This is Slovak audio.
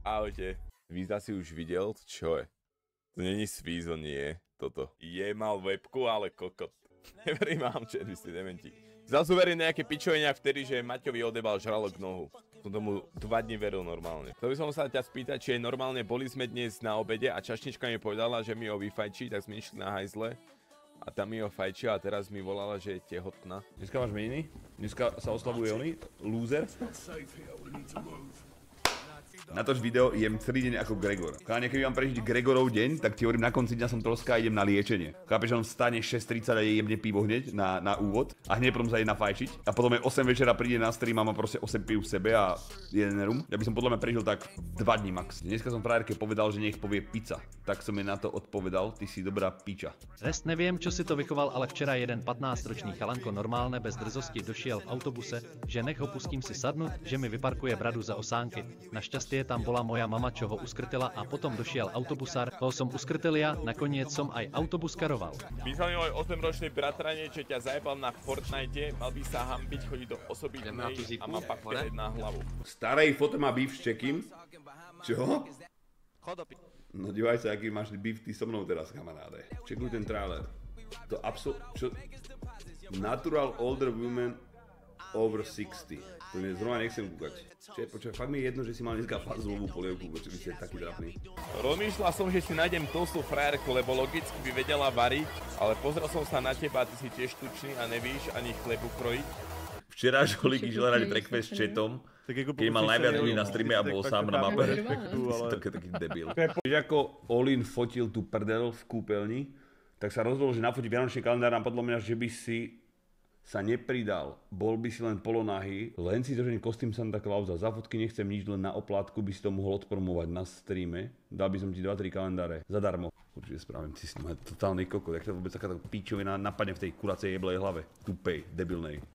Ahojte. Víza si už videl? Čo je? To není Svízo, nie. Toto. Je mal webku, ale kokot. Neverím vám, čo vy ste dementi. Zase uverím nejaké pičovenia vtedy, že Maťovi odebal žralok nohu. Som tomu 2 dní veril normálne. Chcel by som sa ťa spýtať, či je normálne, boli sme dnes na obede a čašnička mi povedala, že mi ho vyfajčí, tak sme išli na hajzle. A tam mi ho fajčila a teraz mi volala, že je tehotná. Dneska máš meniny? Dneska sa oslavuje oný? Lúzer? Natoč video jem celý deň ako Gregor. Káne, keby mám prežiť Gregorov deň, tak ti hovorím, na konci dňa som troska a idem na liečenie. Chápeš, že on vstane 6:30 a jebne pivo hneď na úvod a hneď potom sa ide nafajčiť. A potom je 8 večera príde na stream a má proste 8 pív v sebe a jeden rum. Ja by som podľa mňa prežil tak 2 dní max. Dneska som frajerke povedal, že nech povie pizza. Tak som jej na to odpovedal, ty si dobrá piča. Rest nevím, čo si to vychoval, ale včera jeden 15-ročný chalanko normálne bez drzosti došiel v autobuse, že nech ho pustím si sadnout, že mi vyparkuje bradu za osánky. Našťastie tam bola moja mama, čo ho uskrtila a potom došiel autobusár, toho som uskrtil ja, nakoniec som aj autobus karoval. Písal mi môj 8-ročný bratranie, že ťa zajebal na Fortnite, mal by sa hambiť chodiť do osobitnej a má pak na hlavu. Starej foto má beef s Čekým? Čo? No dívaj sa, aký máš beef ty so mnou teraz, kamaráde. Čekuj ten trailer. To čo? Natural older women over 60. To mi zrovna nechcem kúkať. Počkaj, fakt mi je jedno, že si mal dneska fazlovú polievku, bo vy ste taký trapný. Rozmýšľal som, že si nájdem tlstú frajerku, lebo logicky by vedela variť, ale pozrel som sa na teba a ty si tiež tučný a nevíš ani chlebu krojiť. Včera Žolík išiel hrať breakfast s chatom, keď mal najviac ľudí na streame a bol sám na mape. To je taký debil. Keď ako Olin fotil tú prdel v kúpeľni, tak sa rozhodol, že nafotí vianočný kalendár a podľa mňa, že by si sa nepridal, bol by si len polonahý, len si zožený kostým Santa Clausa, za fotky nechcem nič, len na oplátku by si to mohol odpromovať na streame, dal by som ti 2-3 kalendáre zadarmo. Určite spravím, ty si totálny kokot, jak to vôbec taká píčovina napadne v tej kuracej jeblej hlave, tupej, debilnej.